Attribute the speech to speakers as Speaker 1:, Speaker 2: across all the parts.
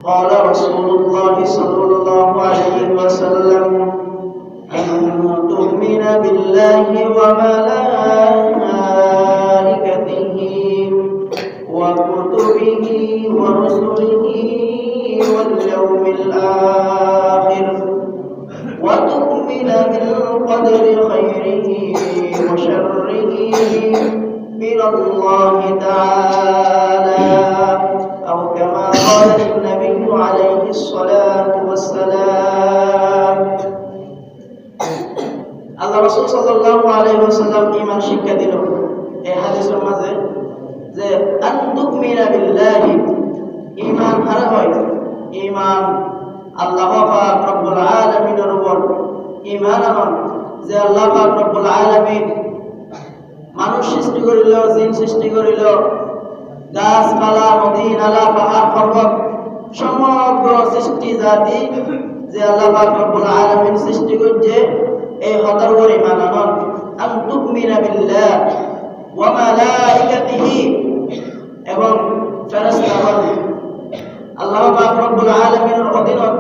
Speaker 1: قال رسول الله صلى الله عليه وسلم أن تؤمن بالله وملائكته وكتبه ورسله واليوم الآخر وتؤمن بالقدر خيره وشره من الله تعالى أو كما قال النبي عليه الصلاة والسلام আল্লাহ রাসূল সাল্লাল্লাহু আলাইহি ওয়াসাল্লাম ঈমান শিক্ষা দিল এই হাদিসের মাঝে যে আন তুমিনা বিল্লাহি ঈমান হারা হয় ঈমান আল্লাহ পাক রব্বুল আলামিনের উপর ঈমান আনন যে আল্লাহ পাক রব্বুল আলামিন মানুষ সৃষ্টি করিল জিন সৃষ্টি করিল গাছপালা নদী নালা পাহাড় পর্বত সমগ্র সৃষ্টি জাতি যে আল্লাহ পাক রব্বুল আলামিন সৃষ্টি করেছে এই হতার উপর ঈমান আনন আন তুমিনা বিল্লাহ ওয়া মালাইকাতিহি এবং ফেরেশতাগণ আল্লাহ পাক রব্বুল আলামিনের অধীনত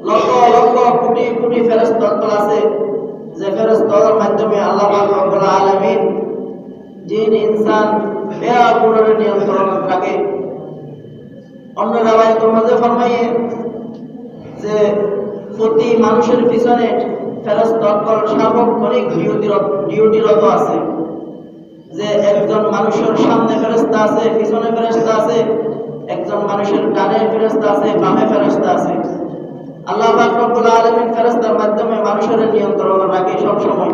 Speaker 1: লক্ষ লক্ষ কোটি কোটি ফেরেশতা আছে যে ফেরেশতাদের মাধ্যমে আল্লাহ পাক রব্বুল আলামিন জিন ইনসান বেয়াগুনের নিয়ন্ত্রণ রাখে। অন্য রাওয়ায়াতের মধ্যে ফরমায়ে যে প্রতি মানুষের পিছনে ফেরেশতাগণ সার্বক্ষণিক ডিউটিরত আছে, যে একজন মানুষের সামনে ফেরেশতা আছে, পিছনে ফেরেশতা আছে, একজন মানুষের ডানে ফেরেশতা আছে, বামে ফেরেশতা আছে। আল্লাহ পাক রব্বুল আলামিন ফেরেশতার মাধ্যমে মানুষের নিয়ন্ত্রণ রাখে সব সময়।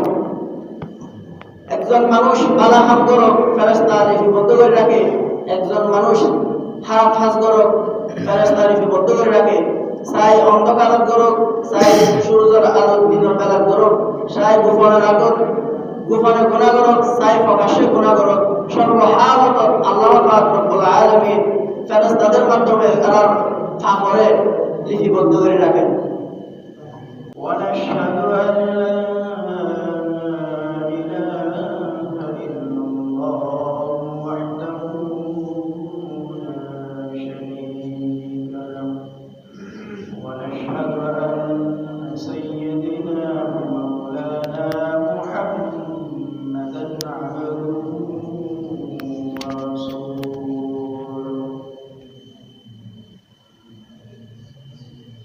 Speaker 1: একজন মানুষ বালা হাম করক ফেরেশতা লিপিবদ্ধ করে রাখে, একজন মানুষ হারাম ফাঁস করক ফেরেশতা লিপিবদ্ধ করে রাখে। চাই অন্ধকার করক, চাই সূর্যের আলো দিনের বেলা করক, চাই গোপনে রাখক, গোপনে গুনাহ করক, চাই প্রকাশ্যে গুনাহ করক, সর্বহালত আল্লাহ পাক রব্বুল আলামিন ফেরেশতাদের মাধ্যমে তারা ফাঁপরে লিপিবদ্ধ করে রাখেন। ওয়ানাশহাদু আন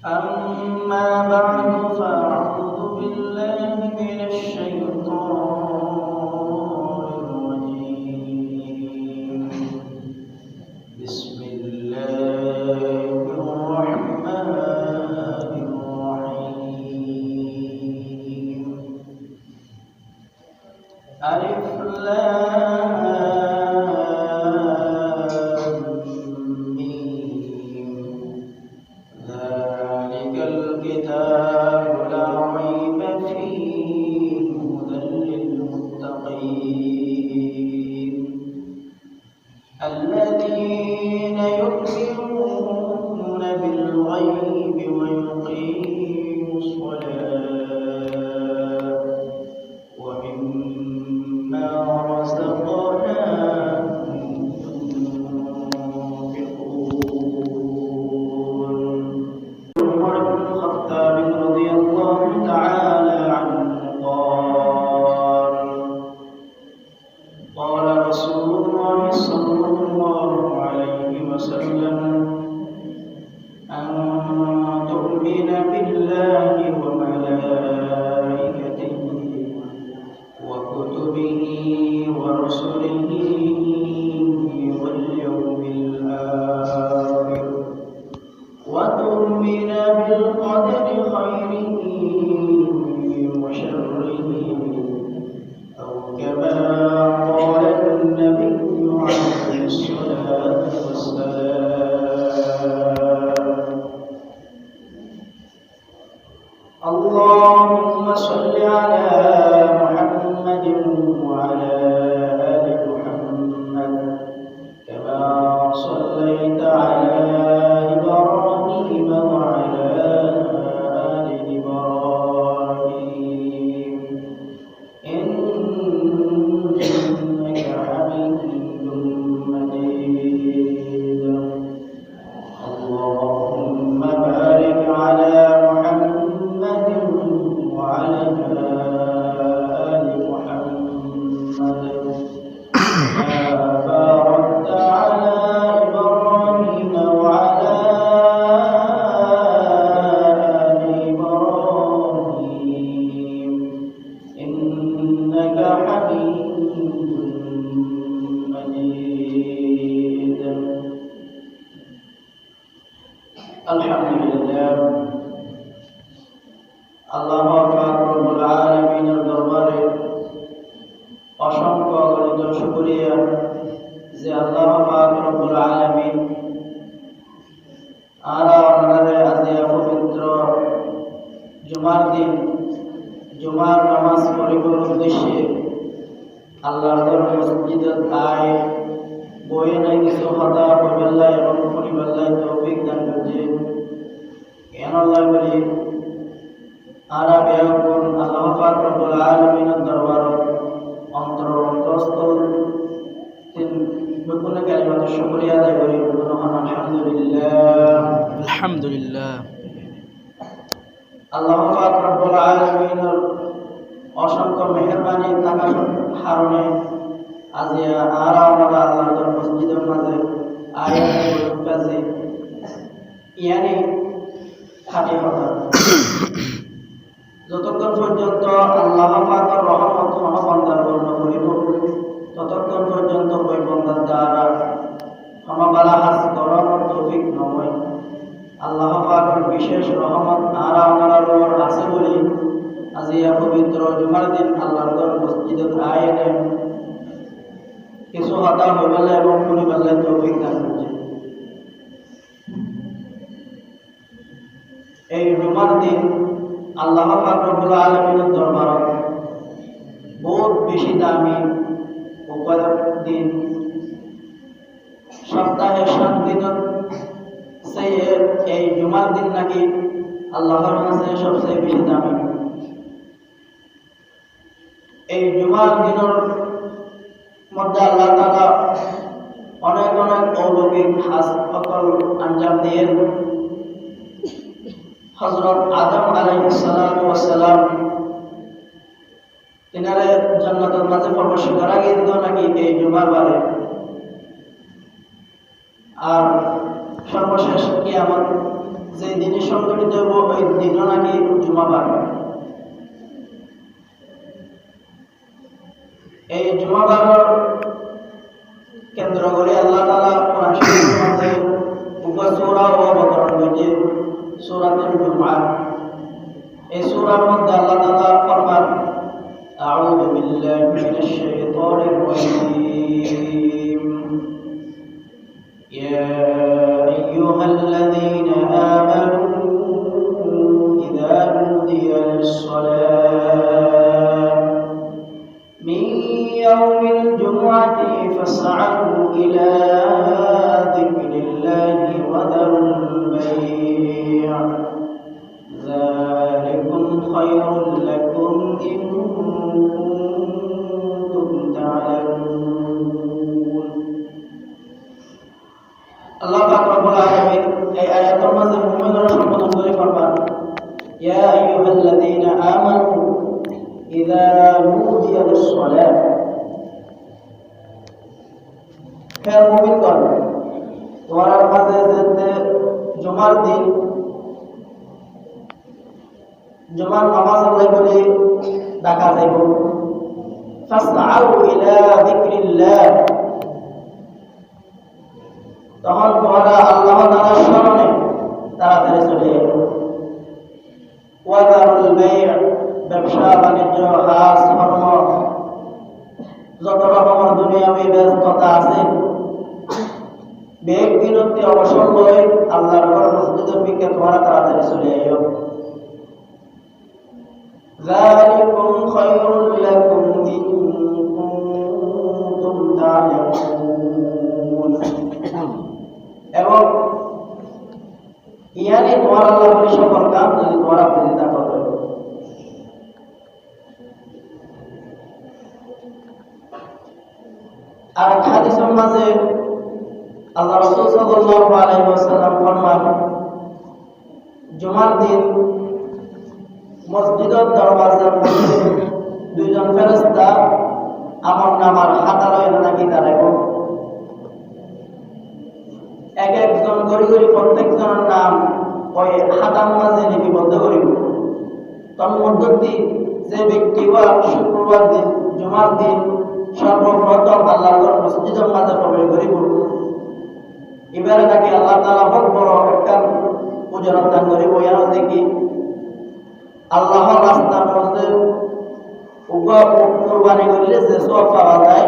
Speaker 1: أما بعد فأعوذ بالله من الشيطان الرجيم بسم الله الرحمن الرحيم ألف لام الكتاب لا ريب فيه هدى للمتقين الذين يؤمنون بالغيب ويقيمون الصلاة ومما رزقناهم ورسله واليوم الآخر وتؤمن بالقدر خيره وشره أو كما قال النبي عليه الصلاة والسلام اللهم صل على محمد وعلى آل محمد আলহামদুলিল্লাহ আল্লাহ পাক রব্বুল আলামিনের দরবারে অসংখ্য অগণিত শুকরিয়া যে আল্লাহ পাক রব্বুল আলামিন আমাদের আজিয়া পবিত্র জুমার দিন জুমার নামাজ পড়িবার উদ্দেশ্যে আল্লাহর মসজিদের আয় বয়ে নাই কিছু হতা পরিবাল্লাহ এবং পরিবাল্লাহ তৌফিক দান করছে কেন আল্লাহ বলি বেয়াকুন আল্লাহ পাক রব্বুল আলামিনের দরবার অন্তরস্থল তিন বকুনে কালিমাত শুকরিয়া আদায় করি আলহামদুলিল্লাহ
Speaker 2: আলহামদুলিল্লাহ
Speaker 1: আল্লাহ পাক রব্বুল আলামিনের অসংখ্য মেহেরবানি থাকার কারণে আজ আমরা আল্লাহর মসজিদের মাঝে আয়াত কাছে ইয়ানি খাটি কথা যতক্ষণ পর্যন্ত আল্লাহ পাকের রহমত কোন বান্দার বর্ণ করিব ততক্ষণ পর্যন্ত ওই বান্দার দ্বারা ক্ষমাবালা হাস করার তৌফিক নয়। আল্লাহ পাকের বিশেষ রহমত আমার উপর আছে বলে আজ এই পবিত্র জুমার দিন আল্লাহর মসজিদের আয়াতে কিছু হতা হইবেলা এবং পরিবেলা তৌফিক দান করছে। এই জুমার দিন আল্লাহ পাক রব্বুল আলামিনের দরবারে বহুত বেশি দামি দিন সপ্তাহে 7 দিন এই জুমার দিন নাকি আল্লাহর কাছে সবচেয়ে বেশি দামি। এই জুমার দিনের মধ্যে আল্লাহ তাআলা অনেক অনেক অলৌকিক হাসপাতাল আঞ্জাম দিয়ে হযরত আদম আলাইহিস সালাতু ওয়াস সালাম তিনারে জান্নাতের মাঝে প্রবেশ করা গিয়েছিল নাকি এই জুমার বারে। আর সর্বশেষ কিয়ামত যে দিনে সংঘটিত হবে ওই দিনও নাকি জুমা বার। এই জুমা বার কেন্দ্র করে আল্লাহ তাআলা কোরআন শরীফের মধ্যে সূরা অবতরণ করেছে সূরাতুল জুমআহ। এই সূরার মধ্যে আল্লাহ তাআলা ফরমান আউযু বিল্লাহি মিনাশ শাইতানির রাজীম ইয়া আইয়ুহাল্লাযীনা আমানু ইযা নুদিয়া লিস-সালাতি মিন ইয়াউমিল জুমআতি ফাসআউ ইলা যিকরিল্লাহি ওয়া দারুল বাই' যালিকুম খায়রুল লাকুম ইন কুনতুম তা'লামুন। আল্লাহ পাক রব্বুল আলামিন এই আয়াতের মাঝে মুমিনরা সম্বোধন করে ফরমান ইয়া আইয়ুহাল্লাযীনা আমানু ইযা নুদিয়া লিস-সালাত। হে মুমিনগণ, তোমার মাঝে যে জুমার দিন জুমার নামাজ আদায় করে ডাকা যাইব ফাসআউ ইলা যিকরিল্লাহ, তখন তোমরা আল্লাহ তাআলার স্মরণে তাড়াতাড়ি চলে যাও। ওয়া দারুল বাই', ব্যবসা বাণিজ্য হাজ কর্ম যত রকমের দুনিয়াবি ব্যস্ততা আছে বেগ বিরতি অবসর লয় আল্লাহর ঘর মসজিদের দিকে তোমরা তাড়াতাড়ি চলে যাও। যালিকুম খায়রুল লাকুম ইন কুনতুম তা'লামুন। এবং ইয়ানি তোমার আল্লাহ বলি সকল কাম যদি তোমরা বুঝে থাকো। আর হাদিসের মাঝে আল্লাহ রাসূল সাল্লাল্লাহু আলাইহি ওয়াসাল্লাম ফরমান জুমার দিন মসজিদের দরওয়াজার মধ্যে দুইজন ফেরেশতা আমলনামার হাতা লয়ে নাকি দাঁড়াইব। এক একজন গড়ি গড়ি প্রত্যেকজনের নাম ওই হাতার মাঝে লিপিবদ্ধ করিব। তন্মধ্যে যে ব্যক্তি শুক্রবার দিন জুমার দিন সর্বপ্রথম আল্লাহর মসজিদের মাঝে প্রবেশ করিব, এবারে তাকে আল্লাহ তাআলা বহুত বড় একটা মুজরাত দান করিব ইয়া দেখি আল্লাহর রাস্তার মধ্যে কুরবানি করলে যে সওয়াব পাওয়া যায়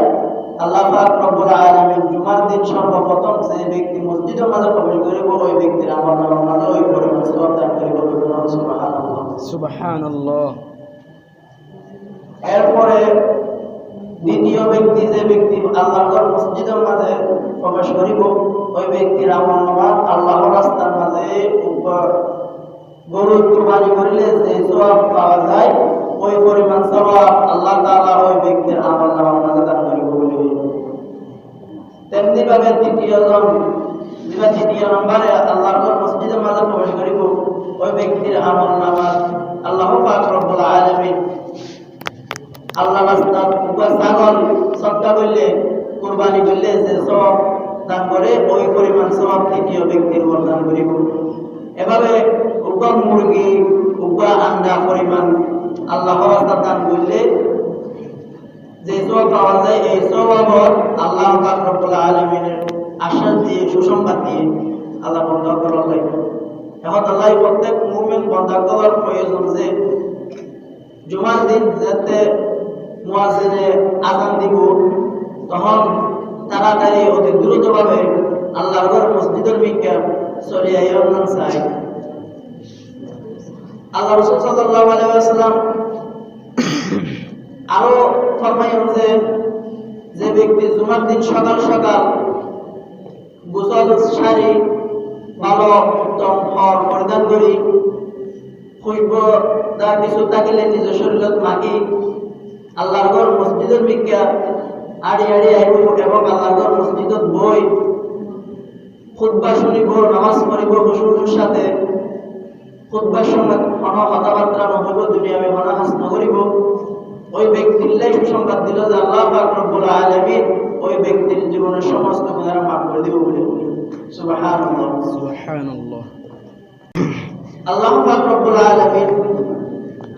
Speaker 1: আল্লাহ পাক রব্বুল আলামিন জুমার দিন সর্বপ্রথম যে ব্যক্তি মসজিদের মাঝে প্রবেশ করিব ওই ব্যক্তির আমলনামার মাঝে ওই পরিমাণ সওয়াব দান করিব। সুবহানাল্লাহ
Speaker 2: সুবহানাল্লাহ।
Speaker 1: এরপরে দ্বিতীয় ব্যক্তি যে ব্যক্তি আল্লাহর মসজিদের মাঝে প্রবেশ করিব ওই ব্যক্তির আমলনামা আল্লাহর রাস্তার মাঝে গরু কুরবানি করিলে যে সওয়াব পাওয়া যায় ওই পরিমাণ সওয়াব আল্লাহ তাআলা ওই ব্যক্তির আমলনামার মাঝে দান করিব বলে। তেমনি ভাবে তৃতীয় নম্বরে আল্লাহর মসজিদের মাঝে প্রবেশ করিব ওই ব্যক্তির আমলনামা আল্লাহ পাক রব্বুল আলামিন আল্লাহ রাস্তার ছাগল সদকা করলে কুরবানি করলে যে সওয়াব দান করে ওই পরিমাণ সওয়াব তৃতীয় ব্যক্তির উপর দান করিব। এভাবে মুরগি আন্ডা পরিমাণ আল্লাহ রাস্তার দান করলে যে সওয়াব পাওয়া যায় এই সওয়াব আল্লাহ পাক রব্বুল আলামিনের আশ্বাস দিয়ে সুসংবাদ দিয়ে আল্লাহ বন্ধ করার লাগে। এখন আল্লাহ প্রত্যেক মুমিন বন্ধা করার প্রয়োজন যে জুমার দিন যাতে মুয়াজ্জিনে আযান দিব তখন তাড়াতাড়ি অতি দ্রুতভাবে আল্লাহর ঘর মসজিদের মিকে চলে আইয়ার চাই। আল্লাহ রাসূল সাল্লাল্লাহু আলাইহি ওয়াসাল্লাম আরো ফরমায়েন যে ব্যক্তি জুমার দিন সকাল সকাল গোসল সারি ভালো উত্তম ফল পরিধান করি খুশবু দা কিছু থাকিলে নিজ শরীরত মাখি আল্লাহর ঘর মসজিদের মিকা আড়ি আইব এবং আল্লাহর ঘর মসজিদত বই খুতবা শুনিব নামাজ পড়িব খুশুর সাথে খুতবার সময় কোনো কথাবার্তা নহব দুনিয়াবে মনা হাসন করিব ওই ব্যক্তির সুসংবাদ দিল যে আল্লাহ পাক রব্বুল আলামিন ওই ব্যক্তির জীবনের সমস্ত গুনাহ মাফ করে দিব বলে। সুবহানাল্লাহ
Speaker 2: সুবহানাল্লাহ।
Speaker 1: আল্লাহ পাক রব্বুল আলামিন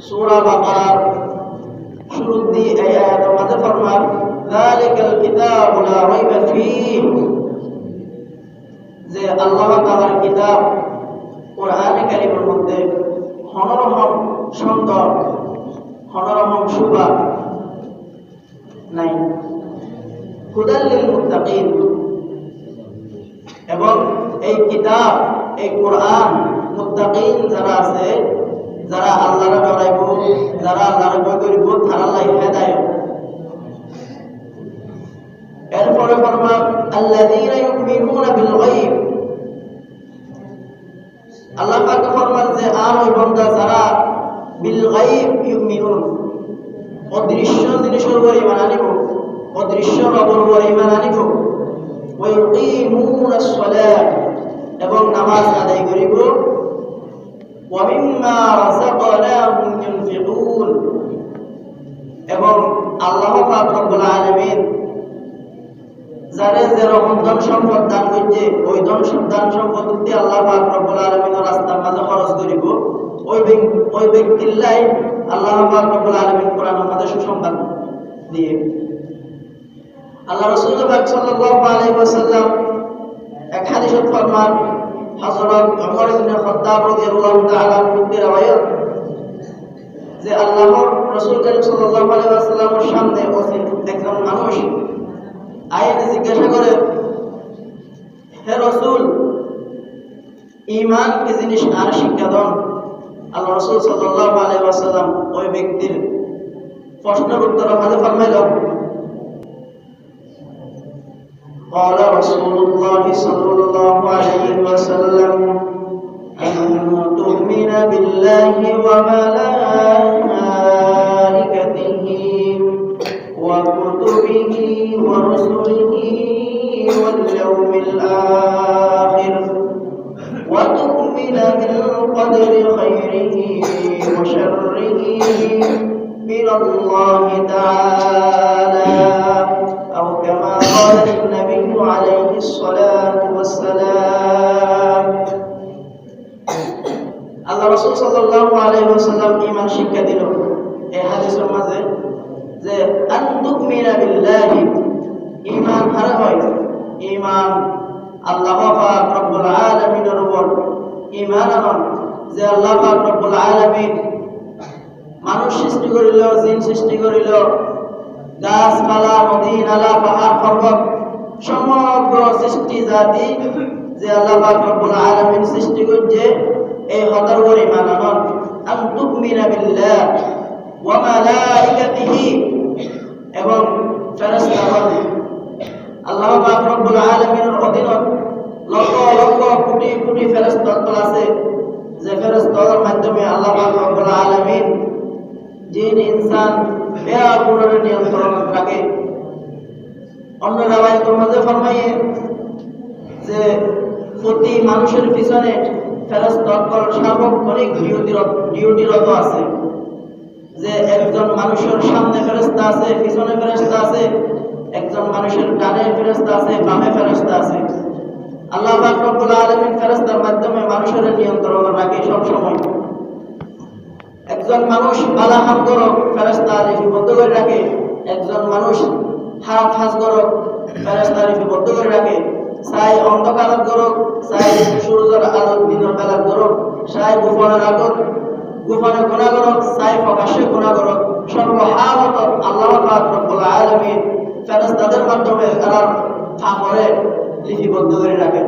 Speaker 1: সূরা বাকারার শুরুর দিয়ে এই আয়াতের মধ্যে ফরমান যালিকাল কিতাবু লা রাইবা ফীহ যে আল্লাহ তাআলার কিতাব কোরআনে কারীমের মধ্যে হনরহম সুন্দর হনরহম শুভা নাই হুদাল লিল মুত্তাকিন এবং এই কিতাব এই কোরআন মুত্তাকিন যারা আছে যারা আল্লাহর ডরাইব যারা আল্লাহর ভয় করিব তারা লাই হেদায়েত। এরপরে ফরমান আল্লাযীনা ইউমিনুনা বিল গায়ব আল্লাহ পাক ফরমান যে আর ওই বান্দা যারা বিল গায়ব ইউমিনুন অদৃশ্য জিনিসের উপর ঈমান আনিব অদৃশ্য রবের উপর ঈমান আনিব ওয়া ইউকিমুনাস সালাত এবং নামাজ আদায় করিব ওয়া মিম্মা রাযাকনাহুম ইউনফিকুন এবং আল্লাহ পাক রব্বুল আলামিন যারা যেরকম ধন সম্পদ দান করছে ওই ধন সম্পদ দিয়ে আল্লাহ পাক রব্বুল আলামিনের রাস্তার মাঝে খরচ করিব ওই ব্যক্তির লাই আল্লাহ পাক রব্বুল আলামিন কোরআনের মাঝে সুসংবাদ দিয়ে। আল্লাহ রাসূল পাক সাল্লাল্লাহু আলাইহি ওয়াসাল্লাম এক হাদিসে ফরমান হযরত ওমর ইবনে খাত্তাব রাদিয়াল্লাহু তাআলা আনহু riwayat যে আল্লাহর রাসূল করিম সাল্লাল্লাহু আলাইহি ওয়াসাল্লামের সামনে একজন মানুষ আয়াতে জিজ্ঞাসা করে হে রাসূল ঈমান কি জিনিস আর শিক্ষা দেন। আল্লাহ রাসূল সাল্লাল্লাহু আলাইহি ওয়াসাল্লাম ওই ব্যক্তির প্রশ্নের উত্তরে আমাদের ফরমাইলেন قال رسول الله صلى الله عليه وسلم أن تؤمن بالله وملائكته وكتبه ورسله واليوم الآخر وتؤمن بالقدر خيره وشره من الله تعالى أو كما قال النبي عليه الصلاة والسلام الله رسول صلى الله عليه وسلم إيمان শিক্ষা দিল এই হাদিসের মাঝে যে আন তুমিনা বিল্লাহি ঈমান হারা হয় ঈমান আল্লাহ পাক রব্বুল আলামিনের উপর ঈমান আনন যে আল্লাহ পাক রব্বুল আলামিন মানুষ সৃষ্টি করিল, জিন সৃষ্টি করিল, গাছপালা, নদী নালা, পাহাড় পর্বত, সমগ্র সৃষ্টি জাতি যে আল্লাহ পাক রব্বুল আলামিন সৃষ্টি করছে, এই হতার উপর ঈমান আনন। আন তুমিনা বিল্লাহ ওয়া মালাইকাতিহি, এবং ফেরেশতাগণ, আল্লাহ পাক রব্বুল আলামিনের অধীনত লক্ষ লক্ষ কোটি কোটি ফেরেশতা আছে, যে ফেরেশতাদের মাধ্যমে আল্লাহ পাক রব্বুল আলামিন জিন ইনসান বেয়াপুরের নিয়ন্ত্রণ রাখে। অন্য রাওয়ায়াতের মধ্যে ফরমায়ে যে প্রতি মানুষের পিছনে ফেরেশতাগণ সার্বক্ষণিক ডিউটিরত আছে, যে একজন মানুষের সামনে ফেরেশতা আছে, পিছনে ফেরেশতা আছে, একজন মানুষের ডানে ফেরেশতা আছে, বামে ফেরেশতা আছে। আল্লাহ পাক রব্বুল আলামিন ফেরেশতার মাধ্যমে মানুষের নিয়ন্ত্রণ রাখে সব সময়। একজন মানুষ বালা হাম করো, ফেরেশতা লিপিবদ্ধ করে রাখে। একজন মানুষ হারাম ফাঁস করো, ফেরেশতা লিপিবদ্ধ করে রাখে। চাই অন্ধকার করো, চাই সূর্যের আলো দিনের বেলা করো, চাই গোপনে রাখো, গোপনে গুনাহ করো, চাই প্রকাশ্যে গুনাহ করো, সর্বহালত আল্লাহ পাক রব্বুল আলামিন ফেরেশতাদের মাধ্যমে তারা আমলে লিপিবদ্ধ করে রাখেন।